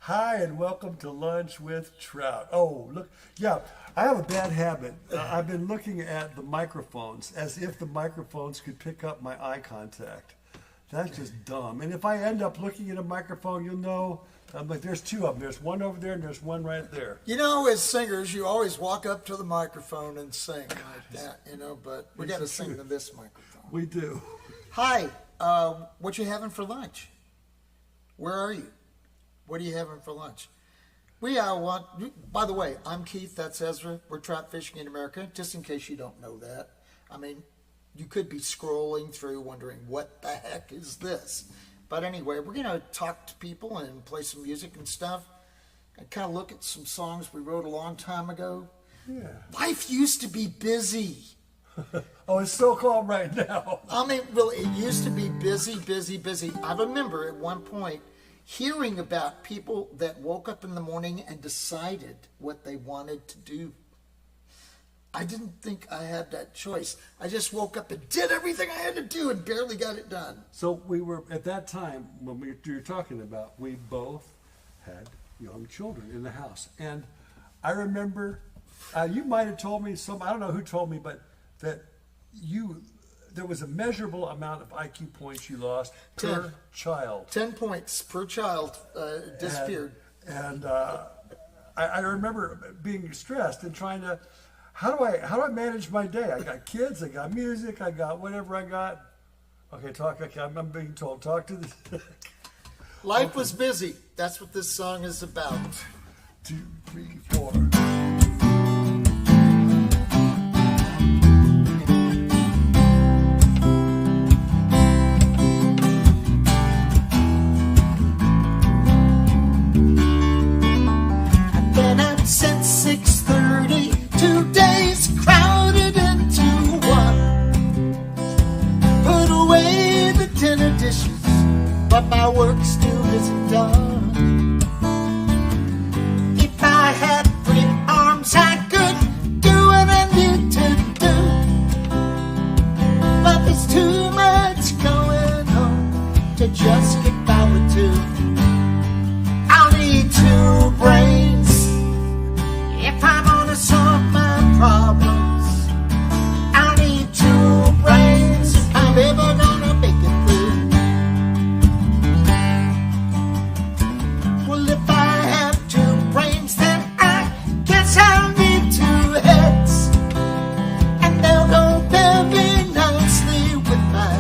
Hi, and welcome to Lunch with Trout. Oh, look, yeah, I have a bad habit. I've been looking at the microphones as if the microphones could pick up my eye contact. That's just dumb. And if I end up looking at a microphone, you'll know, I'm like, there's two of them. There's one over there and there's one right there. You know, as singers, you always walk up to the microphone and sing like that, but we got to sing to this microphone. We do. Hi, what you having for lunch? Where are you? What are you having for lunch? By the way, I'm Keith, that's Ezra. We're trout fishing in America, just in case you don't know that. I mean, you could be scrolling through wondering, what the heck is this? But anyway, we're going to talk to people and play some music and stuff. And kind of look at some songs we wrote a long time ago. Yeah. Life used to be busy. Oh, it's so calm right now. I mean, really, it used to be busy, busy, busy. I remember at one point hearing about people that woke up in the morning and decided what they wanted to do. I didn't think I had that choice. I just woke up and did everything I had to do and barely got it done. So we were, at that time, when we were talking about, we both had young children in the house. And I remember, you might have told me, I don't know who told me, but that there was a measurable amount of IQ points you lost per child. 10 points per child disappeared. And I remember being stressed and trying to, how do I manage my day? I got kids, I got music, I got whatever I got. Okay, I'm being told, talk to the... Life was busy. That's what this song is about. 2, 3, 4. Since 6:30, 2 days crowded into one. Put away the dinner dishes, but my work still isn't done. If I had 3 arms, I could do what I need to do. But there's too much going on to just get by with 2. I'll need 2 brains if I'm gonna solve my problems. I'll need 2 brains if I'm ever gonna make it through. Well, if I have 2 brains, then I guess I'll need 2 heads. And they'll go very nicely with my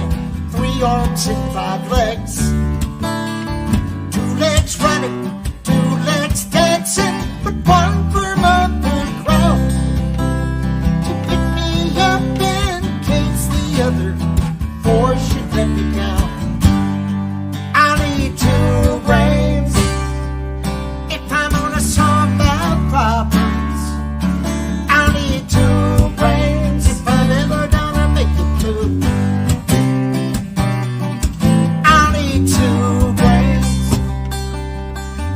3 arms and 5 legs. 2 legs running, 2 legs dancing, but 1 for mother ground to pick me up in case the other 4 should let me down. I'll need 2 brains if I'm gonna solve my problems. I'll need 2 brains if I'm ever gonna make it through. I'll need 2 brains.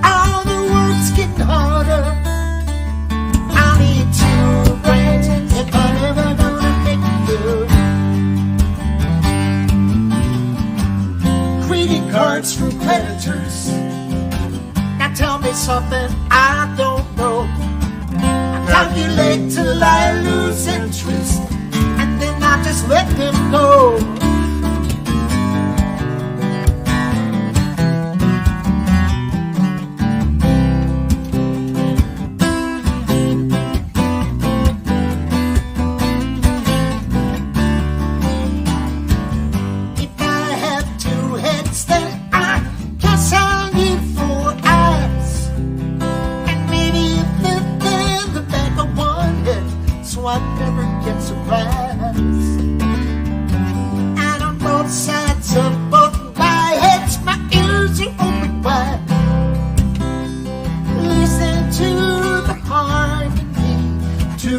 All the work's getting harder. I'll need 2 brains if I'm ever gonna make it through. Greeting cards from creditors. Now tell me something I don't know. I calculate till I lose interest, and then I just let them go.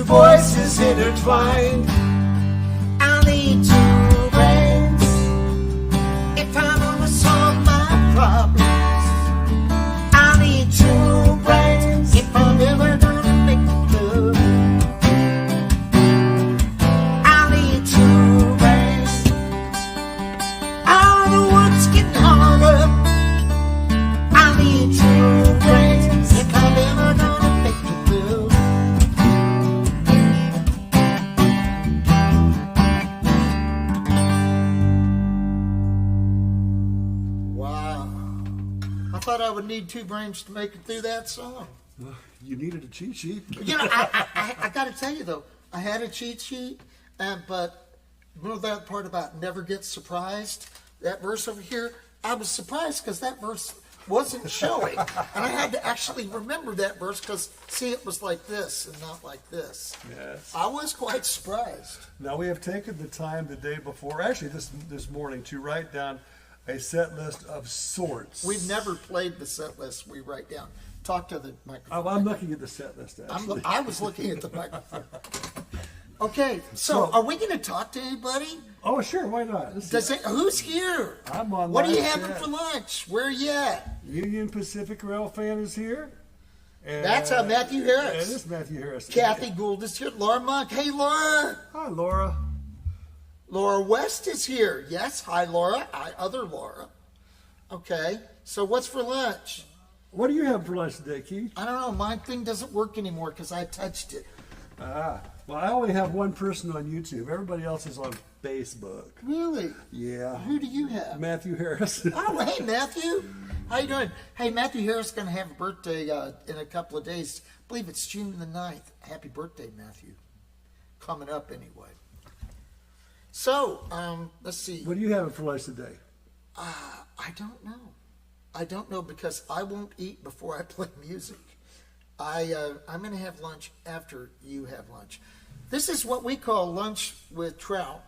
Voices intertwined. I'll need 2 brains if I'm gonna solve my problems. I'll need 2 brains if I'm ever gonna make it through. I'll need 2 brains. All the work's getting harder. I'll need 2 brains. would need 2 brains to make it through that song. You needed a cheat sheet. You know, I got to tell you though, I had a cheat sheet, but you know that part about never get surprised? That verse over here, I was surprised because that verse wasn't showing. And I had to actually remember that verse because, see, it was like this and not like this. Yes. I was quite surprised. Now we have taken the time the day before, actually this morning, to write down a set list of sorts. We've never played the set list we write down. Talk to the microphone. I'm looking at the set list, actually. I was looking at the microphone. Okay, so are we going to talk to anybody? Oh, sure, why not? Who's here? I'm on What are you live having chat. for lunch? Where are you at? Union Pacific Rail fan is here. And, That's Matthew Harris. It is Matthew Harris. Kathy Gould is here. Laura Monk. Hey, Laura. Hi, Laura. Laura West is here. Yes. Hi, Laura. Hi, other Laura. Okay. So what's for lunch? What do you have for lunch today, Keith? I don't know. My thing doesn't work anymore because I touched it. Well, I only have one person on YouTube. Everybody else is on Facebook. Really? Yeah. Who do you have? Matthew Harris. Oh, hey, Matthew. How you doing? Hey, Matthew Harris is going to have a birthday in a couple of days. I believe it's June the 9th. Happy birthday, Matthew. Coming up anyway. So, let's see. What are you having for lunch today? I don't know. I don't know because I won't eat before I play music. I'm going to have lunch after you have lunch. This is what we call lunch with Trout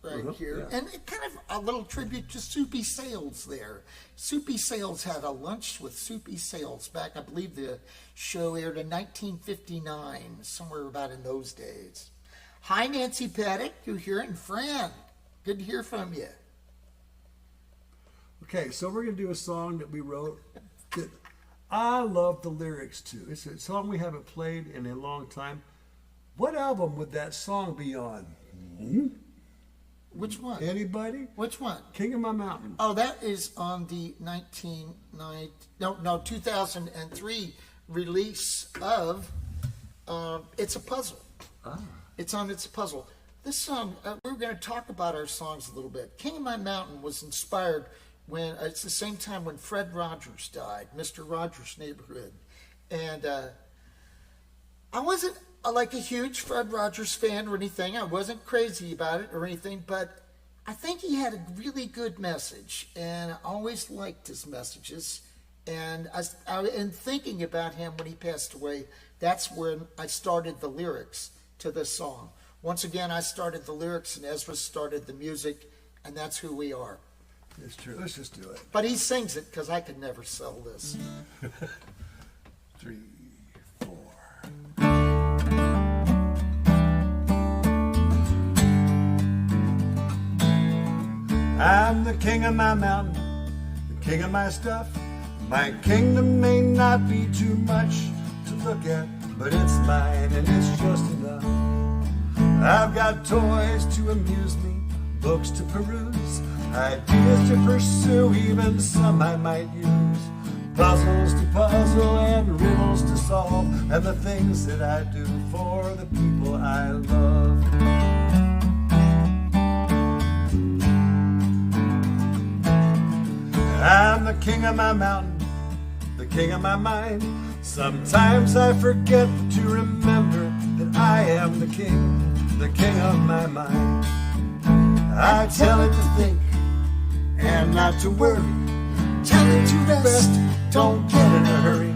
right here. Yeah. And it kind of a little tribute to Soupy Sales there. Soupy Sales had a lunch with Soupy Sales back, I believe the show aired in 1959, somewhere about in those days. Hi, Nancy Paddock, you're here, and Fran. Good to hear from you. Okay, so we're going to do a song that we wrote that I love the lyrics to. It's a song we haven't played in a long time. What album would that song be on? Which one? Anybody? Which one? King of My Mountain. Oh, that is on the 2003 release of It's a Puzzle. It's on It's a Puzzle. This song, we're going to talk about our songs a little bit. King of My Mountain was inspired when, it's the same time when Fred Rogers died, Mr. Rogers' Neighborhood. And I wasn't like a huge Fred Rogers fan or anything. I wasn't crazy about it or anything, but I think he had a really good message, and I always liked his messages. And in thinking about him when he passed away, that's when I started the lyrics to this song. Once again, I started the lyrics, and Ezra started the music, and that's who we are. It's true. Let's just do it. But he sings it because I could never sell this. 3, 4. I'm the king of my mountain, the king of my stuff. My kingdom may not be too much to look at, but it's mine and it's just enough. I've got toys to amuse me, books to peruse, ideas to pursue, even some I might use. Puzzles to puzzle and riddles to solve, and the things that I do for the people I love. I'm the king of my mountain, the king of my mind. Sometimes I forget to remember that I am the king of my mind. I tell it to think and not to worry. Tell it to rest, don't get in a hurry.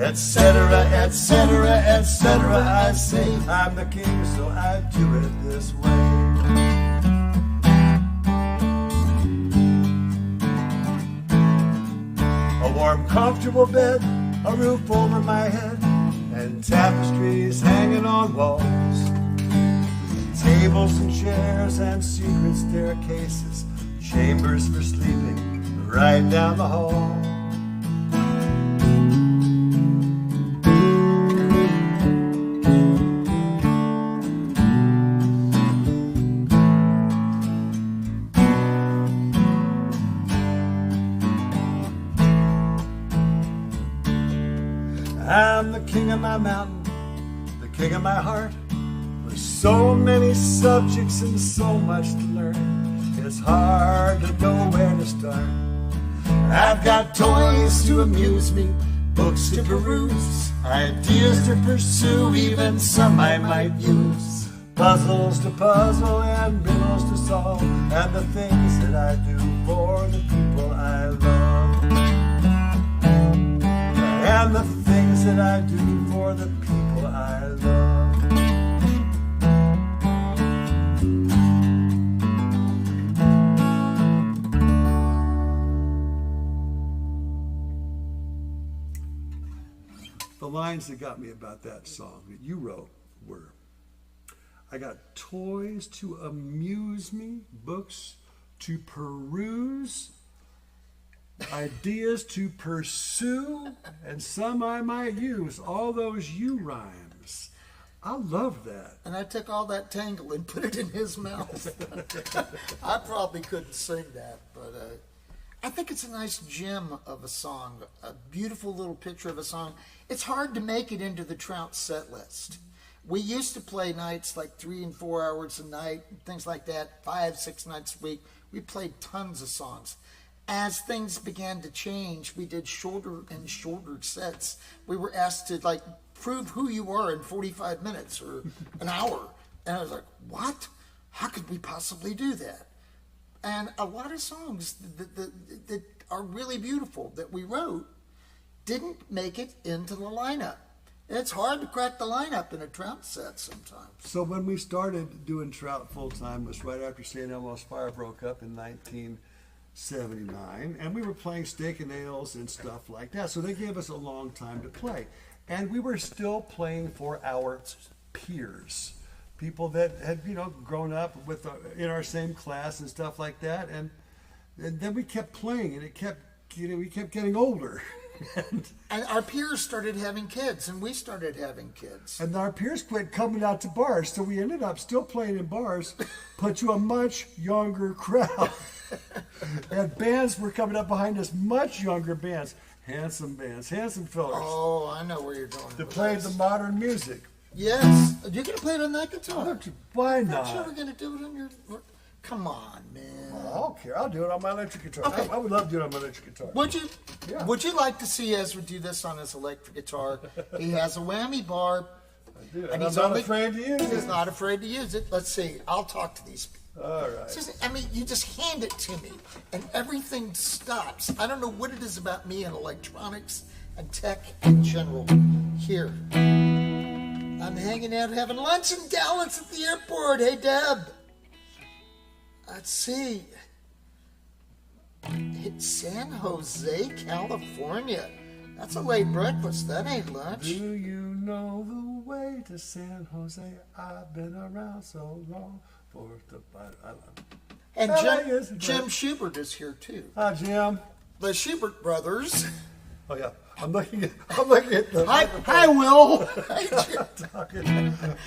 Etc., etc., etc. I say I'm the king, so I do it this way. A warm, comfortable bed, a roof over my head, and tapestries hanging on walls. Tables and chairs and secret staircases, chambers for sleeping right down the hall. I'm the king of my mountain, the king of my heart. With so many subjects and so much to learn, it's hard to know where to start. I've got toys to amuse me, books to peruse, ideas to pursue, even some I might use. Puzzles to puzzle and riddles to solve, and the things that I do for the people I love. And the things that I do for the people I love. The lines that got me about that song that you wrote were, I got toys to amuse me, books to peruse, ideas to pursue, and some I might use. All those you rhymes. I love that. And I took all that tangle and put it in his mouth. I probably couldn't sing that, but I think it's a nice gem of a song, a beautiful little picture of a song. It's hard to make it into the Trout set list. We used to play nights like 3 and 4 hours a night, things like that, 5, 6 nights a week. We played tons of songs. As things began to change, we did shorter and shorter sets. We were asked to like prove who you are in 45 minutes or an hour. And I was like, what? How could we possibly do that? And a lot of songs that are really beautiful that we wrote didn't make it into the lineup. And it's hard to crack the lineup in a Trout set sometimes. So when we started doing Trout full time was right after St. Elmo's Fire broke up in 1979, and we were playing Steak and Ales and stuff like that. So they gave us a long time to play, and we were still playing for our peers, people that had grown up with in our same class and stuff like that, and then we kept playing, and it kept we kept getting older. And our peers started having kids, and we started having kids. And our peers quit coming out to bars, so we ended up still playing in bars, but to a much younger crowd. And bands were coming up behind us, much younger bands, handsome fellers. Oh, I know where you're going. That played the modern music. Yes. You're going to play it on that guitar? Why I'm not? sure we're going to do it on your... Come on, man. I don't care. I'll do it on my electric guitar. Okay. I would love to do it on my electric guitar. Would you? Yeah. Would you like to see Ezra do this on his electric guitar? He has a whammy bar. I do. And I'm not afraid to use it. He's not afraid to use it. Let's see. I'll talk to these people. All right. I mean, you just hand it to me, and everything stops. I don't know what it is about me and electronics and tech in general. Here. I'm hanging out having lunch in Dallas at the airport. Hey, Deb. Let's see. It's San Jose, California. That's a late breakfast. That ain't lunch. Do you know the way to San Jose? I've been around so long. And Jim Schubert is here too. Hi, Jim. The Schubert brothers. Oh yeah, I'm looking at the. Hi, Will.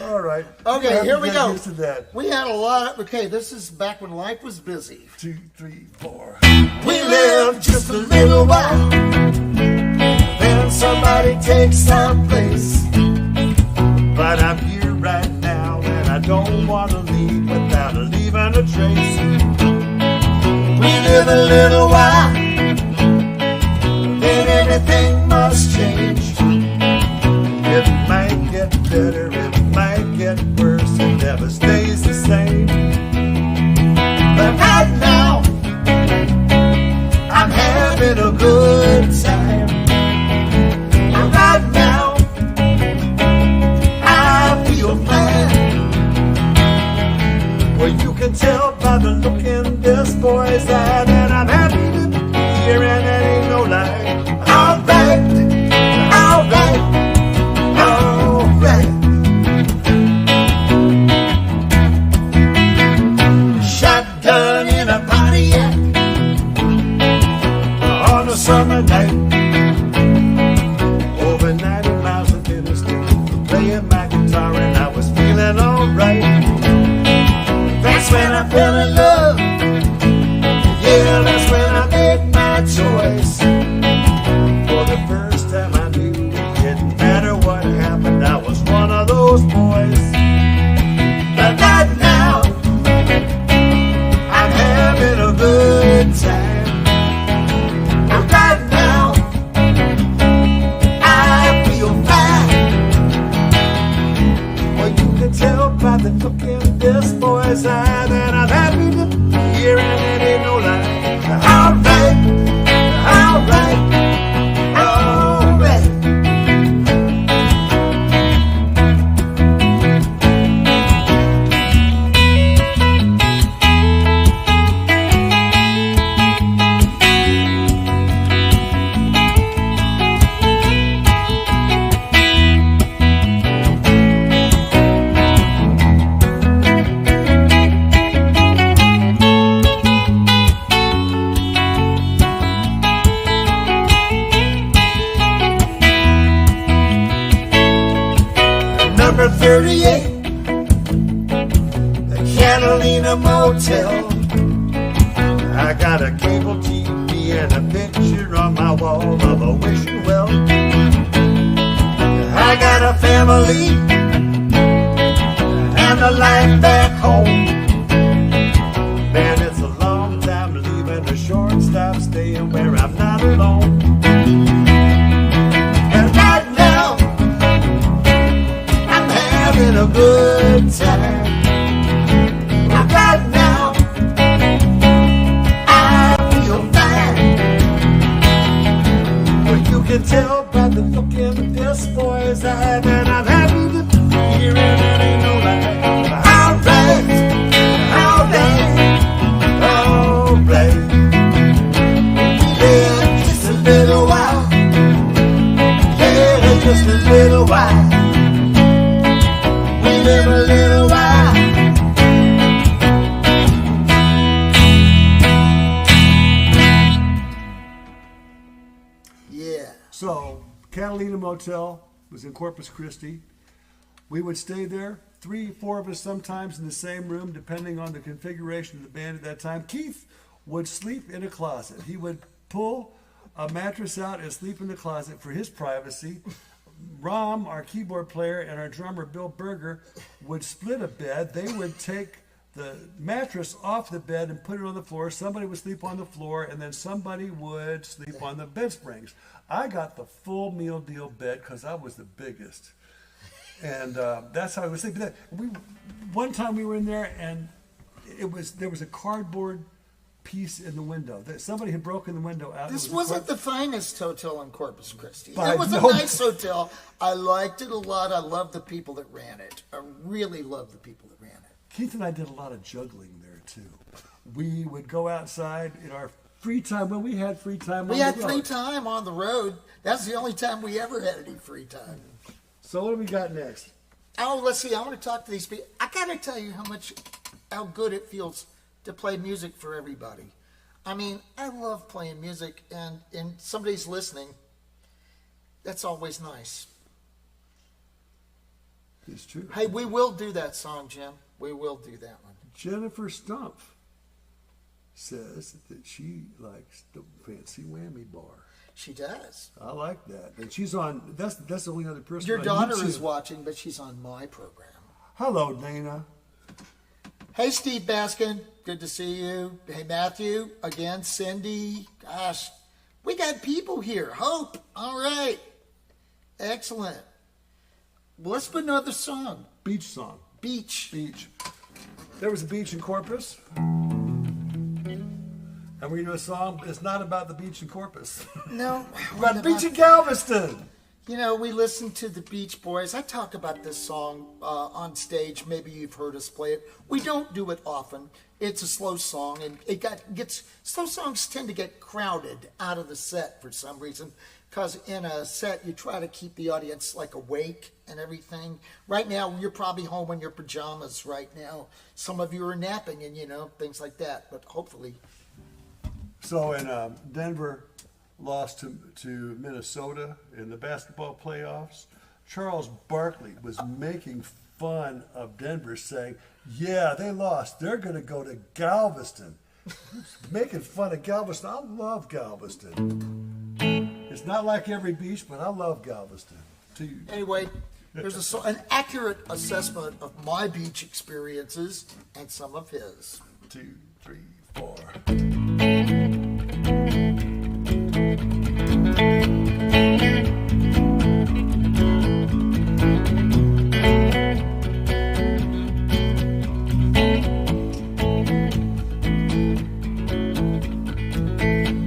All right. Okay, here we go. Used to that. We had a lot. Okay, this is back when life was busy. 2, 3, 4. We lived just a little while, then somebody takes our place. But I'm here right now, and I don't want to leave without leaving a trace. We live a little while, then everything must change. It might get better, it might get worse, it never stays the same. But right now, I'm having a good time. And right now, I feel fine. Well, you can tell by the look in this boy's eye that I'm happy to 38, the Catalina Motel. I got a cable TV and a picture on my wall of a wishing well. I got a family and a life back home. Man, it's a long time leaving, a short stop staying where I'm not alone. And right now, I'm having a good time. Right now, I feel fine. Well, you can tell by the look in this boy's eye that I'm happy to be here, and it ain't no lie. Alright, alright, alright. We live just a little while. Yeah, just a little while. We live a little while. Yeah. So, Catalina Motel was in Corpus Christi. We would stay there, 3-4 of us sometimes in the same room, depending on the configuration of the band at that time. Keith would sleep in a closet. He would pull a mattress out and sleep in the closet for his privacy. Rom, our keyboard player, and our drummer, Bill Berger, would split a bed. They would take the mattress off the bed and put it on the floor. Somebody would sleep on the floor, and then somebody would sleep on the bed springs. I got the full meal deal bed because I was the biggest. And that's how I was sleeping. One time we were in there, and there was a cardboard piece in the window. Somebody had broken the window out. This wasn't the finest hotel in Corpus Christi. By It was a no- nice hotel. I liked it a lot. I loved the people that ran it. I really loved the people that ran it. Keith and I did a lot of juggling there too. We would go outside in our free time when we had free time. We on had the road. free time on the road. That's the only time we ever had any free time. So what do we got next? Oh, let's see. I want to talk to these people. I got to tell you how good it feels to play music for everybody. I mean, I love playing music, and somebody's listening. That's always nice. It's true. Hey, we will do that song, Jim. We will do that one. Jennifer Stumpf says that she likes the fancy whammy bar. She does. I like that. And she's on, that's the only other person Your on daughter YouTube. is watching, but she's on my program. Hello, Dana. Hey, Steve Baskin. Good to see you. Hey, Matthew. Again, Cindy. Gosh, we got people here. Hope. All right. Excellent. Well, let's put another song. Beach song. Beach. Beach. There was a beach in Corpus. And we're going to do a song. It's not about the beach in Corpus. No. About the beach in Galveston. You know, we listened to the Beach Boys. I talk about this song on stage. Maybe you've heard us play it. We don't do it often. It's a slow song, and slow songs tend to get crowded out of the set for some reason. Because in a set, you try to keep the audience like awake and everything. Right now, you're probably home in your pajamas right now. Some of you are napping and, things like that. But hopefully. So in Denver lost to Minnesota in the basketball playoffs. Charles Barkley was making fun of Denver, saying, yeah, they lost. They're going to go to Galveston. Making fun of Galveston. I love Galveston. It's not like every beach, but I love Galveston. Anyway, there's an accurate assessment of my beach experiences and some of his. 2, 3, 4.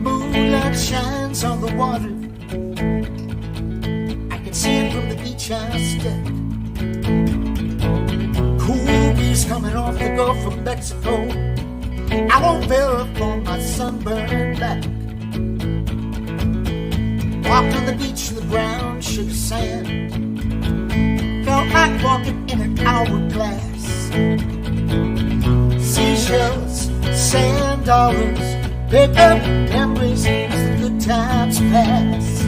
Moonlight shines on the water. I can see it from the beach I step. Cool breeze coming off the Gulf of Mexico. I won't bear up on my sunburned back. Walked on the beach in the brown sugar sand. Felt like walking in an hourglass. Seashells, sand dollars, pick up memories as the good times pass.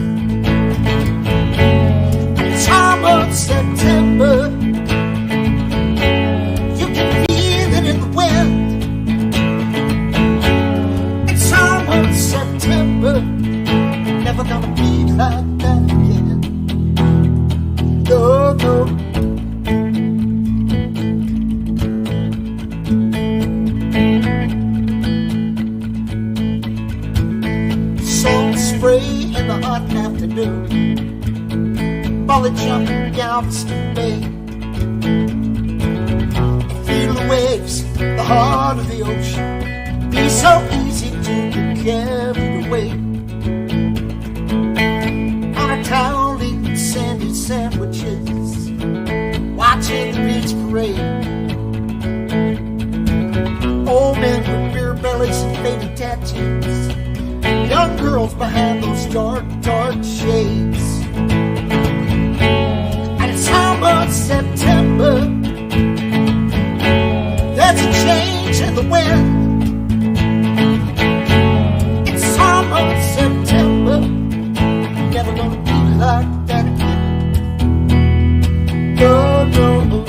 It's almost September, all the jumping Galveston Bay. Feel the waves, the heart of the ocean, be so easy to get carried away. On a towel eating sandy sandwiches, watching the beach parade. Old men with beer bellies and faded tattoos, young girls behind those dark, dark shades. And it's almost September, there's a change in the wind. It's almost September, never gonna be like that again. No, no, no.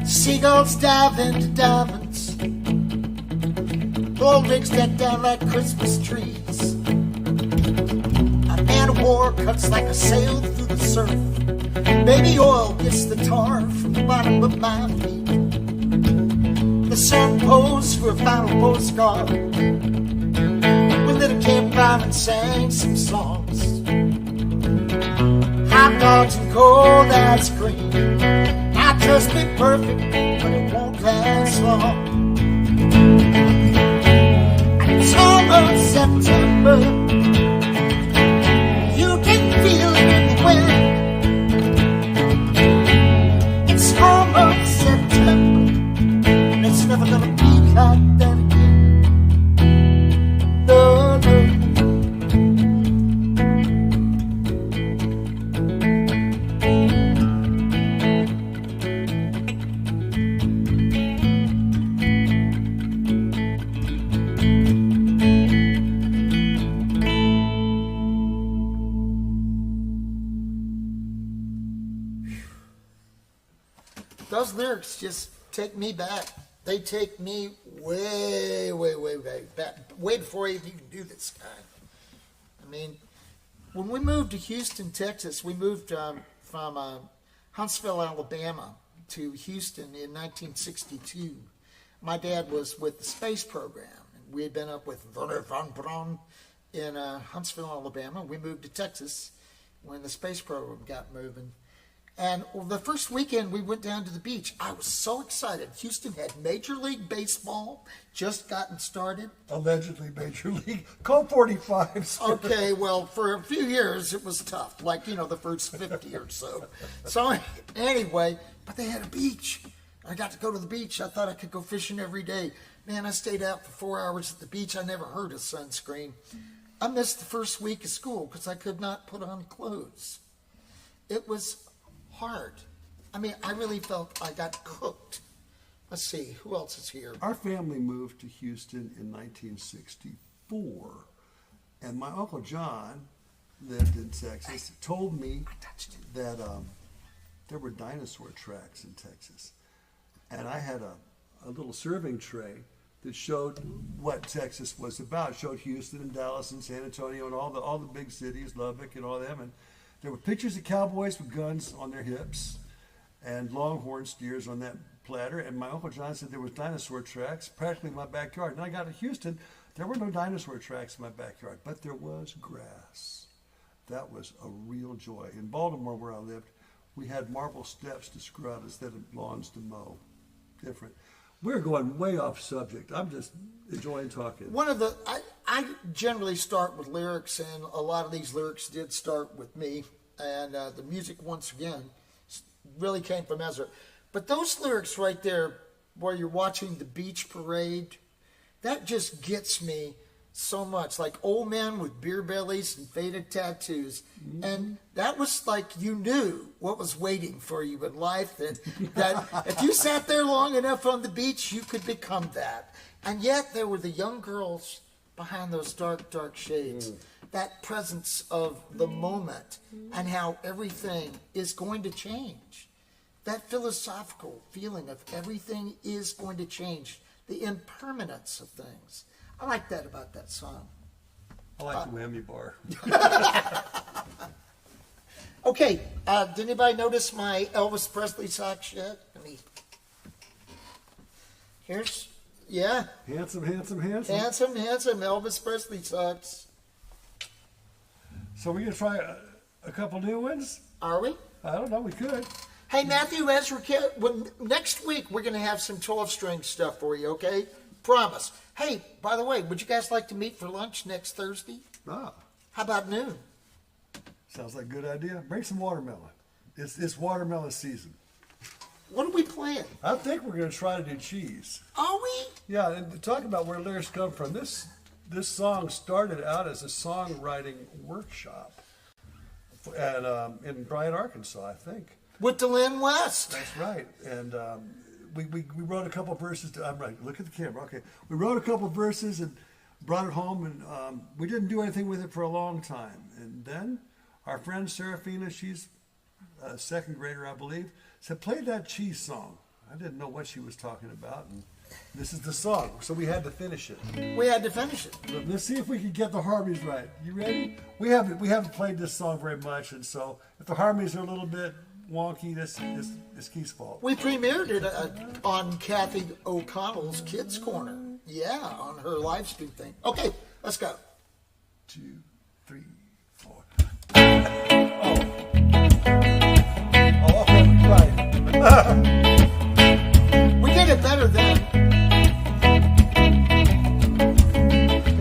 Seagulls dive into diamonds, gold rigs decked down like Christmas trees. A man of war cuts like a sail through the surf. Baby oil gets the tar from the bottom of my feet. The sun posed for a final postcard. We lit a campfire and sang some songs. Hot dogs and cold ice cream. Not just be perfect, but it won't last long. It's almost September. You can feel it in the wind. It's almost September, and it's never gonna be like that again. No, no. Those lyrics just take me back. They take me way, way, way, way back. Way before I even do this guy. I mean, when we moved to Houston, Texas, we moved from Huntsville, Alabama to Houston in 1962. My dad was with the space program. We had been up with Werner von Braun in Huntsville, Alabama. We moved to Texas when the space program got moving. And the first weekend we went down to the beach. I was so excited. Houston had Major League Baseball just gotten started. Allegedly Major League. Colt 45s. Okay, well, for a few years it was tough. Like, the first 50 or so. So anyway, but they had a beach. I got to go to the beach. I thought I could go fishing every day. Man, I stayed out for 4 hours at the beach. I never heard of sunscreen. I missed the first week of school because I could not put on clothes. It was hard. I mean, I really felt I got cooked. Let's see, who else is here? Our family moved to Houston in 1964, and my Uncle John lived in Texas, told me that there were dinosaur tracks in Texas. And I had a little serving tray that showed what Texas was about. It showed Houston and Dallas and San Antonio and all the big cities, Lubbock and all them. And there were pictures of cowboys with guns on their hips and longhorn steers on that platter. And my Uncle John said there was dinosaur tracks practically in my backyard. And I got to Houston, there were no dinosaur tracks in my backyard, but there was grass. That was a real joy. In Baltimore, where I lived, we had marble steps to scrub instead of lawns to mow. Different. We're going way off subject. I'm just enjoying talking. I generally start with lyrics, and a lot of these lyrics did start with me. And the music, once again, really came from Ezra. But those lyrics right there, where you're watching the beach parade, that just gets me so much. Like old men with beer bellies and faded tattoos. Mm-hmm. And that was like you knew what was waiting for you in life. That if you sat there long enough on the beach, you could become that. And yet there were the young girls behind those dark, dark shades. That presence of the moment and how everything is going to change. that philosophical feeling of everything is going to change, the impermanence of things. I like that about that song. I like the whammy bar. Okay, did anybody notice my Elvis Presley socks yet? Here's, yeah. Handsome. Handsome Elvis Presley socks. So we're going to try a couple new ones? Are we? I don't know, we could. Hey, Matthew, Ezra, next week we're going to have some 12-string stuff for you, okay? Promise. Hey, by the way, would you guys like to meet for lunch next Thursday? Ah, How about noon? sounds like a good idea. Bring some watermelon. It's watermelon season. What are we playing? I think we're going to try to do cheese. Are we? Yeah, and talk about where lyrics come from. This song started out as a songwriting workshop in Bryan, Arkansas, I think. With DeLynn West. That's right. And we wrote a couple verses. I'm right. Look at the camera. Okay. We wrote a couple verses and brought it home, and we didn't do anything with it for a long time. And then our friend Serafina, she's a second grader, I believe, said, play that cheese song. I didn't know what she was talking about. And this is the song. So we had to finish it. We had to finish it. Let's see if we can get the harmonies right. You ready? We haven't played this song very much, and so if the harmonies are a little bit wonky, this Keith's fault. We premiered it on Kathy O'Connell's Kids Corner. Yeah, on her live stream thing. Okay, let's go. 2, 3, 4. Oh, okay, right. We did it better then.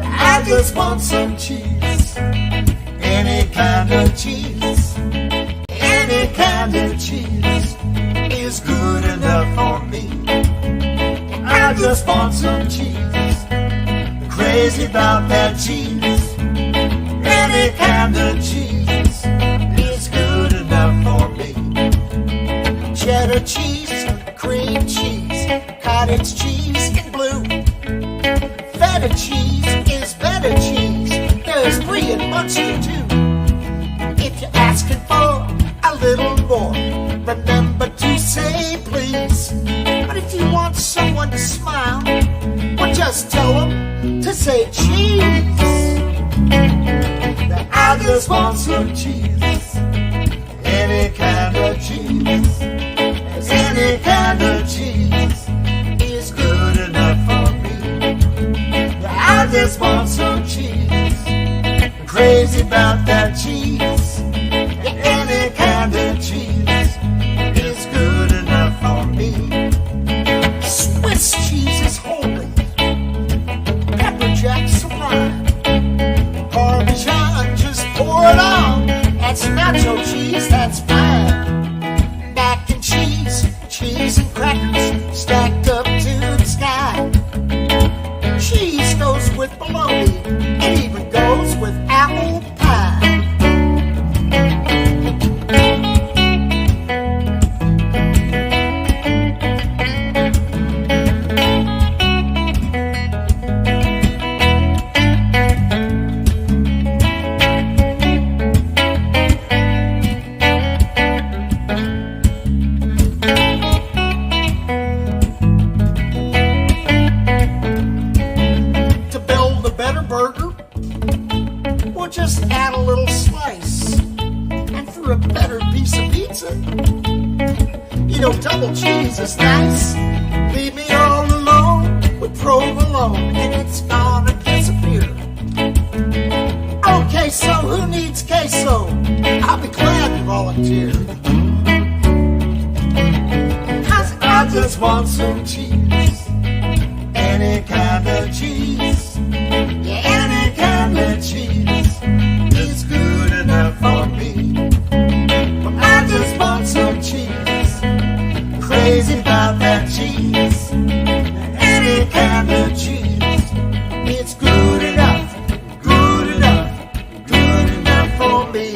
I just want some cheese. Any kind of cheese. Any kind of cheese is good enough for me. I just want some cheese. Crazy about that cheese. Any kind of cheese is good enough for me. Cheddar cheese, cream cheese, cottage cheese in blue. Feta cheese is better cheese. There's brie and Munster too. If you're asking for a little more, remember to say please. But if you want someone to smile, well, just tell them to say cheese. I just want some cheese. Any kind of cheese. Any kind of cheese is good enough for me. I just want some cheese. I'm crazy about that cheese. Any kind of cheese is good enough for me. Swiss cheese is holy. Pepper jack sublime. Parmesan, just pour it on. That's nacho cheese, that's fine. Mac and cheese, cheese and crackers stacked up to the sky. Cheese goes with bologna, it even goes with apple pie. To build a better burger, we'll just add a little slice. And for a better piece of pizza, you know, double cheese is nice. Leave me all alone with provolone, and it's gonna disappear. Okay, so who needs queso? I'll be glad to volunteer. 'Cause I just want some cheese. Any kind of cheese. Yeah, any kind of cheese is good enough for me. I just want some cheese. Crazy about that cheese. Any kind of cheese. It's good enough, good enough, good enough for me.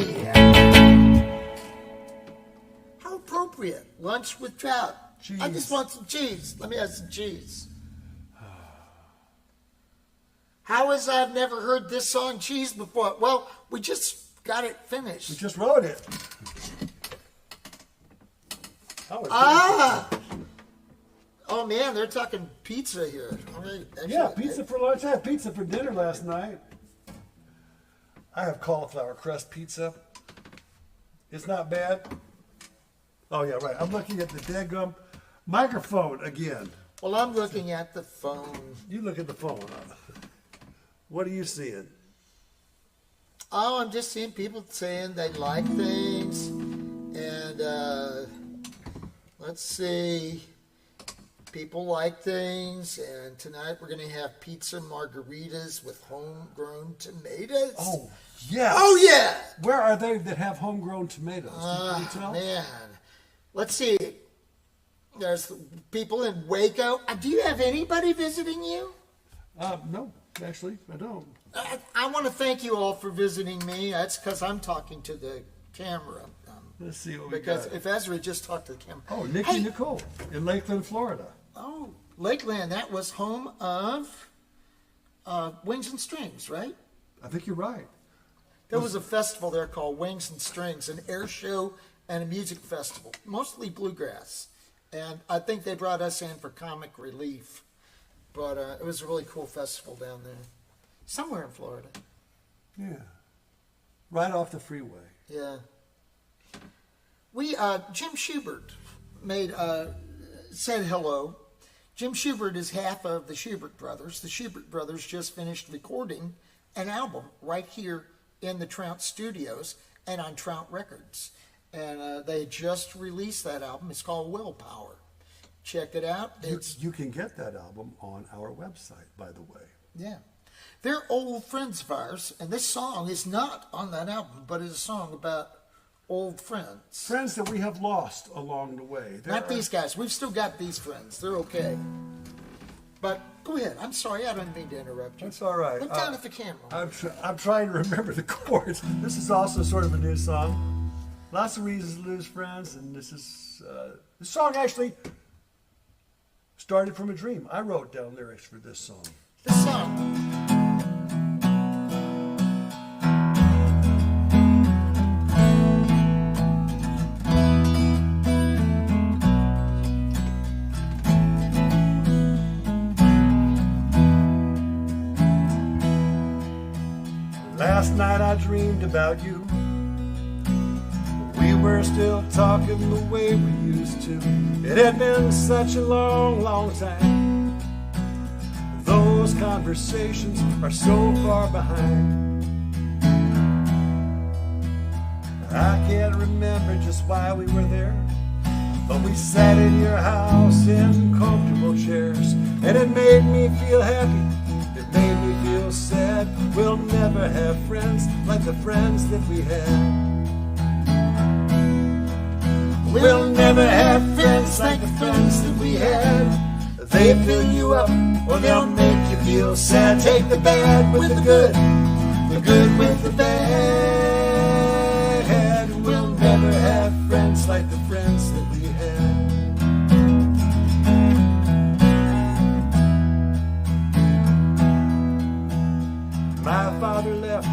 How appropriate. Lunch with Trout. I Cheese. just want some cheese. Let me have some cheese. How is I've never heard this song Cheese before? Well, we just got it We finished. just wrote it. Ah! Oh man, they're talking pizza here. Yeah, pizza for lunch. I had pizza for dinner last night. I have cauliflower crust pizza. It's not bad. Oh yeah, right. I'm looking at the daggum microphone again. Well, I'm looking at the phone. You look at the phone. What are you seeing? Oh, I'm just seeing people saying they like things. And let's see. People like things. And tonight we're going to have pizza margaritas with homegrown tomatoes. Oh, yeah. Oh, yeah. Where are they that have homegrown tomatoes? Can you tell? Man. Let's see. There's people in Waco. Do you have anybody visiting you? No, actually, I don't. I want to thank you all for visiting me. That's because I'm talking to the camera. Let's see what we Because got. if Ezra just talked to the camera. Oh, Nikki Nicole in Lakeland, Florida. Oh, Lakeland. That was home of Wings and Strings, right? I think you're right. There was a festival there called Wings and Strings, an air show and a music festival, mostly bluegrass. And I think they brought us in for comic relief. But it was a really cool festival down there. Somewhere in Florida. Yeah. Right off the freeway. Yeah. Jim Schubert said hello. Jim Schubert is half of the Schubert Brothers. The Schubert Brothers just finished recording an album right here in the Trout Studios and on Trout Records. And they just released that album. It's called Willpower. Check it out. You can get that album on our website, by the way. Yeah. They're old friends of ours, and this song is not on that album, but it's a song about old friends. Friends that we have lost along the way. These guys. We've still got these friends. They're okay. But go ahead. I'm sorry. I don't mean to interrupt you. That's all right. Look down at the camera. I'm trying to remember the chords. This is also sort of a new song. Lots of reasons to lose friends, and this is the song actually started from a dream. I wrote down lyrics for this song. This song. Last night I dreamed about you. We were still talking the way we used to. It had been such a long, long time. Those conversations are so far behind. I can't remember just why we were there, but we sat in your house in comfortable chairs, and it made me feel happy. It made me feel sad. We'll never have friends like the friends that we had. We'll never have friends like the friends that we had. They fill you up or they'll make you feel sad. Take the bad with the good with the bad. We'll never have friends like the friends that we had. My father left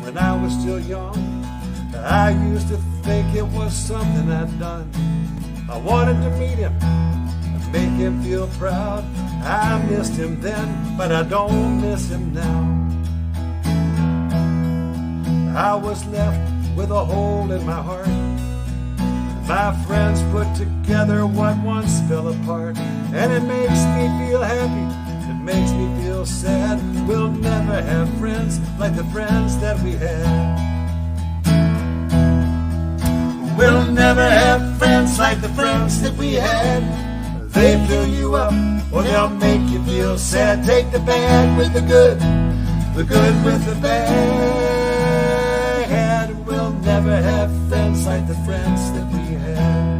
when I was still young. I used to think it was something I'd done. I wanted to meet him and make him feel proud. I missed him then, but I don't miss him now. I was left with a hole in my heart. My friends put together what once fell apart, and it makes me feel happy. It makes me feel sad. We'll never have friends like the friends that we had. We'll never have friends like the friends that we had. They fill you up or they'll make you feel sad. Take the bad with the good with the bad. We'll never have friends like the friends that we had.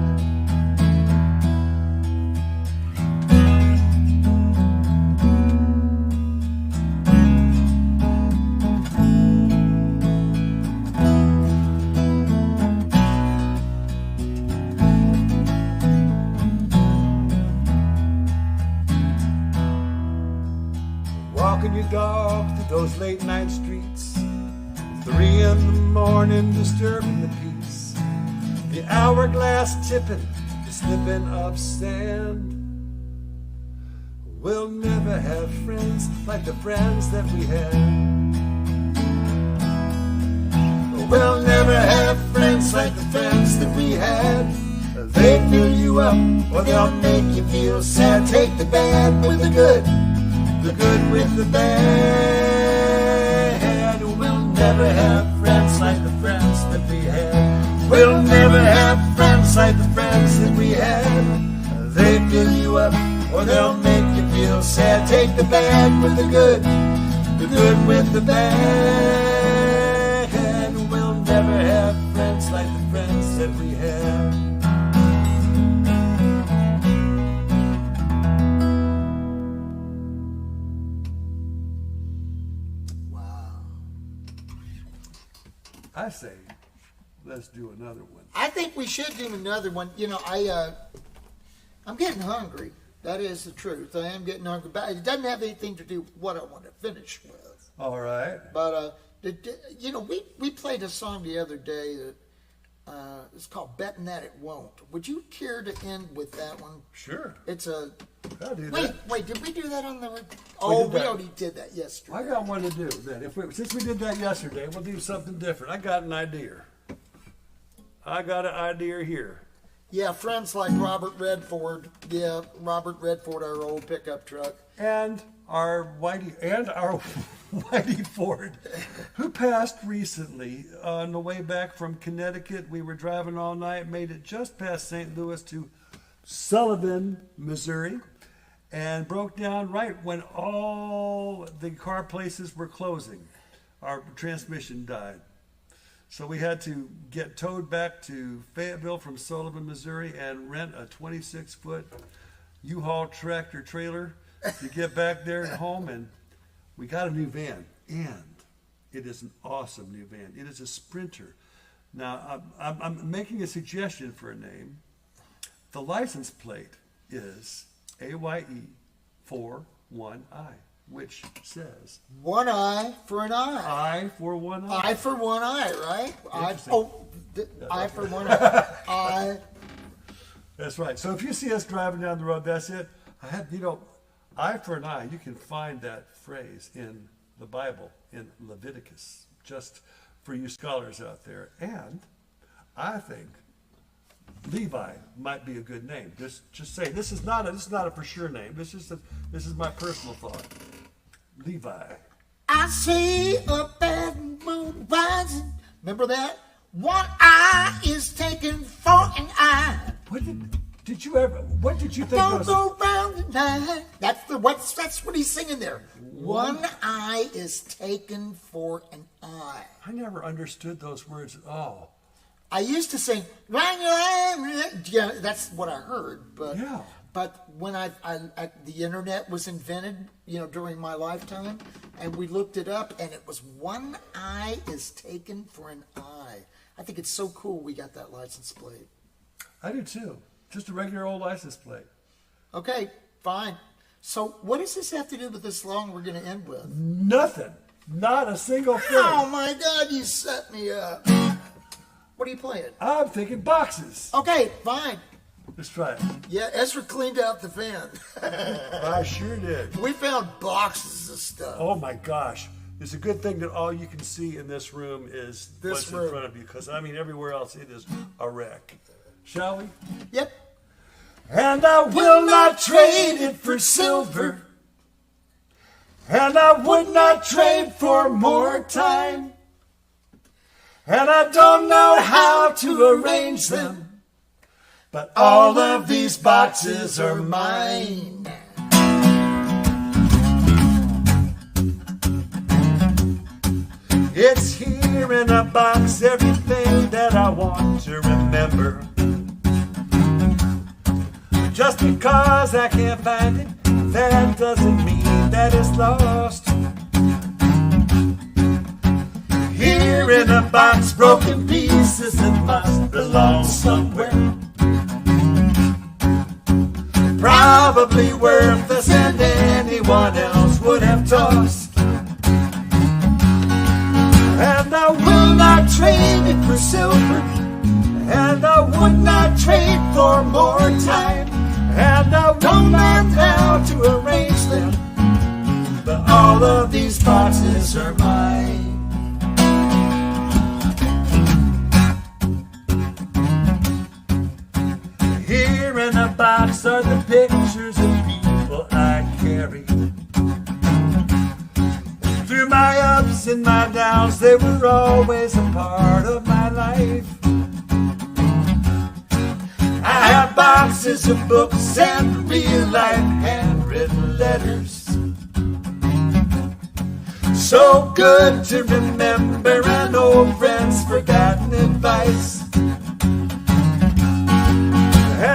Walking your dog through those late night streets, 3 in the morning disturbing the peace. The hourglass tipping, just slipping up sand. We'll never have friends like the friends that we had. We'll never have friends like the friends that we had. They fill you up or they'll make you feel sad. Take the bad with the good with the bad. We'll never have friends like the friends that we had. We'll never have friends like the friends that we had. They fill you up or they'll make you feel sad. Take the bad with the good with the bad. We'll never have friends like the friends that we had. I say, let's do another one. I think we should do another one. You know, I'm getting hungry. That is the truth. I am getting hungry. But it doesn't have anything to do with what I want to finish with. All right. But, you know, we played a song the other day that it's called Betting That It Won't. Would you care to end with that one? Sure. It's a... I'll do that. Wait, did we do that on the... Oh, we already did that yesterday. I got one to do then. Since we did that yesterday, we'll do something different. I got an idea. I got an idea here. Yeah, friends like Robert Redford. Yeah, Robert Redford, our old pickup truck. And our Whitey Ford, who passed recently on the way back from Connecticut. We were driving all night, made it just past St. Louis to Sullivan, Missouri, and broke down right when all the car places were closing. Our transmission died. So we had to get towed back to Fayetteville from Sullivan, Missouri, and rent a 26-foot U-Haul tractor trailer to get back there and home. And we got a new van, and it is an awesome new van. It is a Sprinter. Now, I'm making a suggestion for a name. The license plate is AYE41I, which says... One eye for an eye. I for one eye. Eye for one eye, right? Eye for one eye. Eye. That's right. So if you see us driving down the road, that's it. Eye for an eye, you can find that phrase in the Bible, in Leviticus, just for you scholars out there. And I think Levi might be a good name. Just say this is not a for sure name. This is my personal thought. Levi. I see a bad moon rising. Remember that? One eye is taken for an eye. What did you think? Don't go round the night. That's what he's singing there. One eye is taken for an eye. I never understood those words at all. I used to sing, yeah, that's what I heard. But yeah. But when the internet was invented, during my lifetime, and we looked it up, and it was one eye is taken for an eye. I think it's so cool we got that license plate. I do too. Just a regular old license plate. Okay, fine. So what does this have to do with this song we're going to end with? Nothing. Not a single thing. Oh my God, you set me up. What are you playing? I'm thinking boxes. Okay, fine. Let's try it. Yeah, Ezra cleaned out the van. I sure did. We found boxes of stuff. Oh my gosh. It's a good thing that all you can see in this room is what's in front of you, because everywhere else it is a wreck. Shall we? Yep. And I will not trade it for silver, and I would not trade for more time, and I don't know how to arrange them, but all of these boxes are mine. It's here in a box, everything that I want to remember. Just because I can't find it, that doesn't mean that it's lost. Here in a box, broken pieces, it must belong somewhere. Probably worthless, and anyone else would have tossed. And I will not trade it for silver, and I would not trade for more time, and I don't know how to arrange them, but all of these boxes are mine. Here in a box are the pictures of people I carry. Through my ups and my downs, they were always a part of my life. I have boxes of books and real-life handwritten letters. So good to remember an old friend's forgotten advice.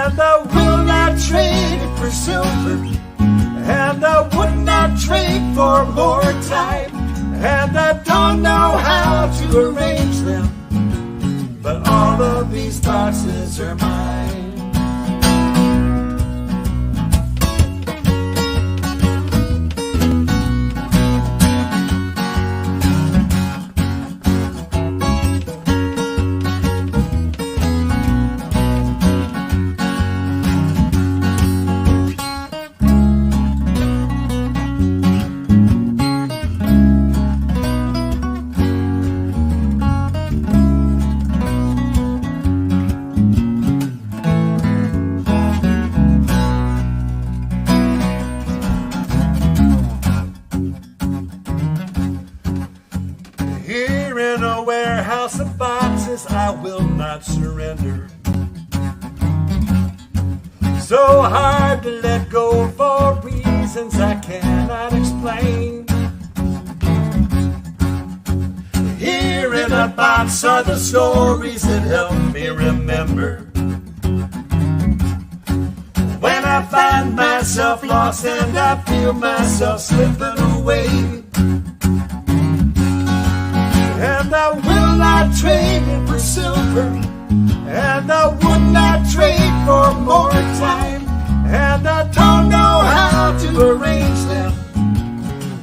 And I will not trade it for silver, and I would not trade for more time, and I don't know how to arrange them, but all of these boxes are mine. Here in a warehouse of boxes I will not surrender. So hard to let go for reasons I cannot explain. Here in a box are the stories that help me remember when I find myself lost and I feel myself slipping away. And I will not trade it for silver, and I would not trade for more time, and I don't know how to arrange them,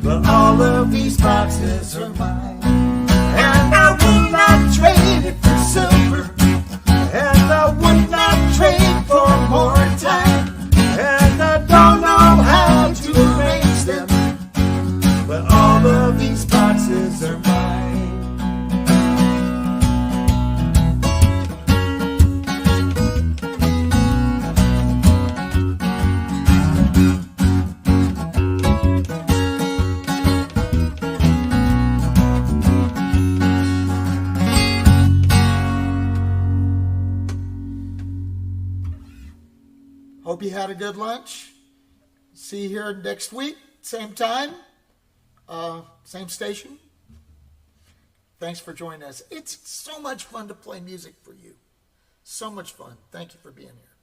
but all of these boxes are mine. And I will not trade it for silver, and I would not trade for more time, and I don't know how to arrange them, but all of these boxes are mine. Hope you had a good lunch. See you here next week, same time, same station. Thanks for joining us. It's so much fun to play music for you. So much fun. Thank you for being here.